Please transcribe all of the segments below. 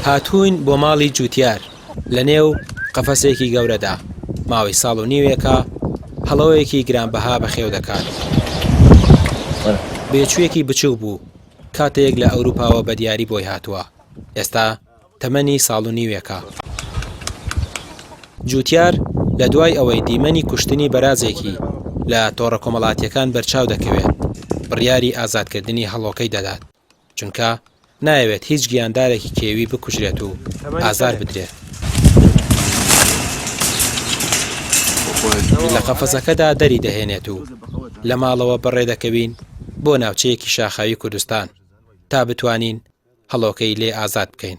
هاتوون بۆ ماڵی جوتیار لە نێو قەفەسێکی گەورەدا ماوەی ساڵ و نیوێکە هەڵەوەیەکی گرانبەها بەخێو دەکات. بێچوویەکی بچوو بوو کاتێک لە ئەوروپاوە بە دیاری بۆی هاتووە. ئێستا تەمەنی ساڵ و نیوێکە. جوتیار لە دوای ئەوەی دیمەنی کوشتنی بەرازێکی لە تۆڕە کۆمەڵاتیەکان بەرچاو دەکەوێت بڕیاری ئازادکردنی هەڵۆکەی دەدات چونکە نایەوێت هیچ گیاندارێکی کێوی بکوژرێت و ئازار بدرێت. لە قەفەزەکەدا دەری دەهێنێت و لە ماڵەوە بەڕێ دەکەوین بۆ ناوچەیەکی شاخاوی کوردستان تا بتوانین هەڵۆکەی لێ ئازاد بکەین.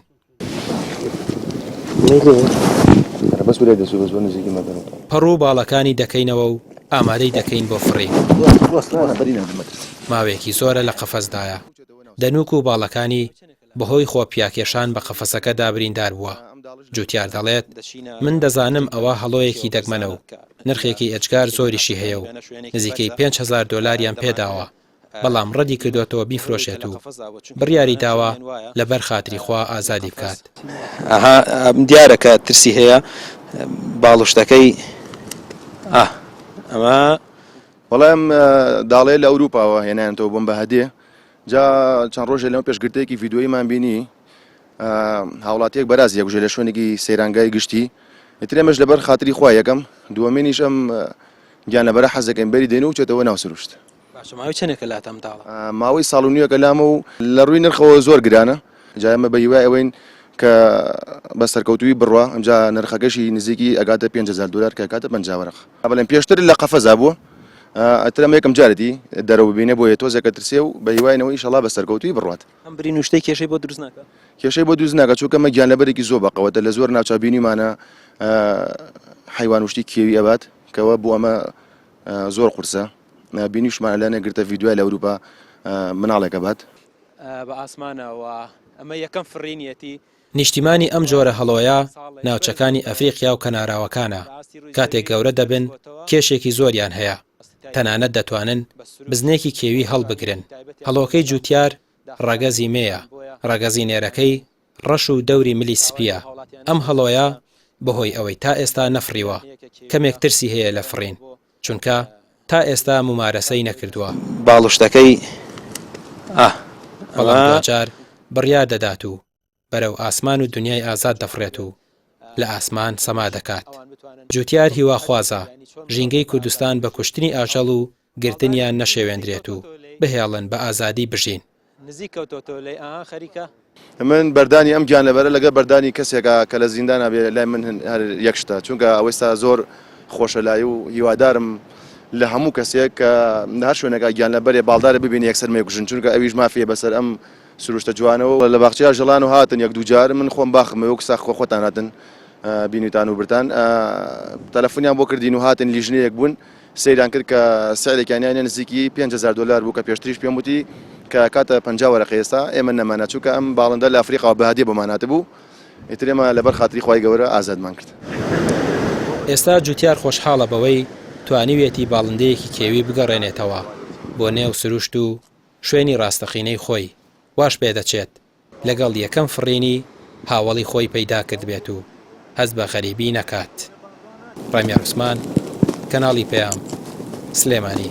پەڕوو باڵەکانی دەکەینەوە و ئامادەی دەکەین بۆ فڕی. ماوەیەکی زۆرە لە قەفەزدایە. دەنووک و باڵەکانی بەهۆی خۆ پیاکێشان بە قەفەسەکەدا بریندار بووە. جوتیار دەڵێت من دەزانم ئەوە هەڵۆیەکی دەگمەنە و نرخێکی ئەجگار زۆریشی هەیە و نزیکەی 5,000 دۆلاریان پێداوە بەڵام ڕەدی کردوێتەوە بیفرۆشێت و بڕیاری داوە لەبەر خاتری خوا ئازادی بکات. دیارەکە ترسی هەیە باڵوشتەکەی ئەمە وەڵام داڵێ لە ئەوروپاوە هێنایانەوە بۆم بە هەدێ جا چەند ڕۆژێ لەمە پێشگرتێکی ڤیدۆیمان بینی هاوڵاتیەک بەراز یەکژێ لە شوێنێکی سەیرانگای گشتی ئێترێمەش لەبەر خاتری خوا یەکەم دووەمێنیش ئەم گیانلەبەرە حەزەکەم بەری دێنە و چێتەوە ناو سروشت. ماوەی چەندێکە لاتەم داڵە؟ ماوەی ساڵ و نیوەکە لامە و لە ڕووی نرخەوە زۆر گرانە جا ئەمە بە هیوای ئەوەین کە بە سەرکەوتوی بڕوە ئەمجا نرخەکەشی نزیکی ئەگاتە 5,000 دلار کە کاتە 50 وەرق. بەڵێن پێشتر لە قەفەزا بووە ئەترەمە یەکەم جارەتی دەرەوە ببینێ بۆ تۆزێکە ترسێ و بە هیوایەوەی ئینشەڵا بە سەرکەوتوی بڕوات. ئەم برین و شتەی کێشەی بۆ دروست ناکات؟ کێشەی بۆ دروست ناکات چونکە ئەمە گیانلەبەرێکی زۆر بەقەوەتە لە زۆر ناوچابینیمانە حیوان وشتی کێوی ئەبات کەوە بۆ ئەمە زۆر قورسە بینیشمان لە نەگرتە ڤیدیۆ لە ئەوروپا مناڵێکە بات بە ئاسمانەوە ئەمە یەکەم فڕینیەتی نیشتیمانی ئەم جۆرە هەڵۆیە ناوچەکانی ئەفریقیا و کەناراوەکانە کاتێک گەورە دەبن کێشێکی زۆریان هەیە تەنانەت دەتوانن بزنێکی کێوی هەڵبگرن. هەڵۆکەی جوتیار ڕەگەزی مێیە ڕەگەزی نێرەکەی ڕەش و دەوری ملی سپیە. ئەم هەڵۆیە بەهۆی ئەوەی تا ئێستا نەفڕیوە کەمێک ترسی هەیە لە فڕین چونکە تا ئێستا ممارەسەی نەکردووە. باڵوشتەکەی بەڵام دوجار بڕیار دەدات و بەرەو ئاسمان و دنیای ئازاد دەفڕێت و لە ئاسمان سەما دەکات. جوتیار هیواخوازە ژینگەی کوردستان بە کوشتنی ئاژەڵ و گرتنیان نەشێوێندرێت و بهێڵن بە ئازادی بژین. من بەردانی ئەم گیانلەبەرە لەگە بەردانی کەسێکە کە لە زیندانە بێ لای من یەکشتە چونکە ئەوەستا زۆر خۆشەلایی و هیوادارم لە هەموو کەسێک کە هەر شوێنەکە گیانلەبەرێ باڵدارە ببینی یەکسەر مێکوژن چونکە ئەویش مافیە بەسەر ئەم سروشتە جوانەوە لە باخچەیە ژەڵان و هاتن یەک دووجار من خۆم باخمەوە کەسا خۆتان هاتن بینیتان و برتان تەلەفۆنیان بۆ کردین و هاتن لیژنەیەک بوون سەیران کرد کە سعرێکیانیان نزیکی 5,000 دلار بوو کە پێشتریش پێم وتی کە کاتە 50 وەرەقی ئێستا ئێمە نەمانە چونکە ئەم باڵندە لە ئەفریقا بە هەدیە بۆماناتە بوو ئیتر ئێمە لەبەر خاتری خوای گەورە ئازادمان کرد. ئێستا جوتیار خۆشحاڵە بەوەی توانیوێتی باڵندەیەکی کێوی بگەڕێنێتەوە بۆ نێو سروشت و شوێنی ڕاستەقینەی خۆی واش پێدەچێت لەگەڵ یەکەم فڕینی هاوڵی خۆی پەیدا کرد بێت و هەز بە غەریبی نەکات. ڕەمیار عوسمان کەناڵی پێام سلێمانی.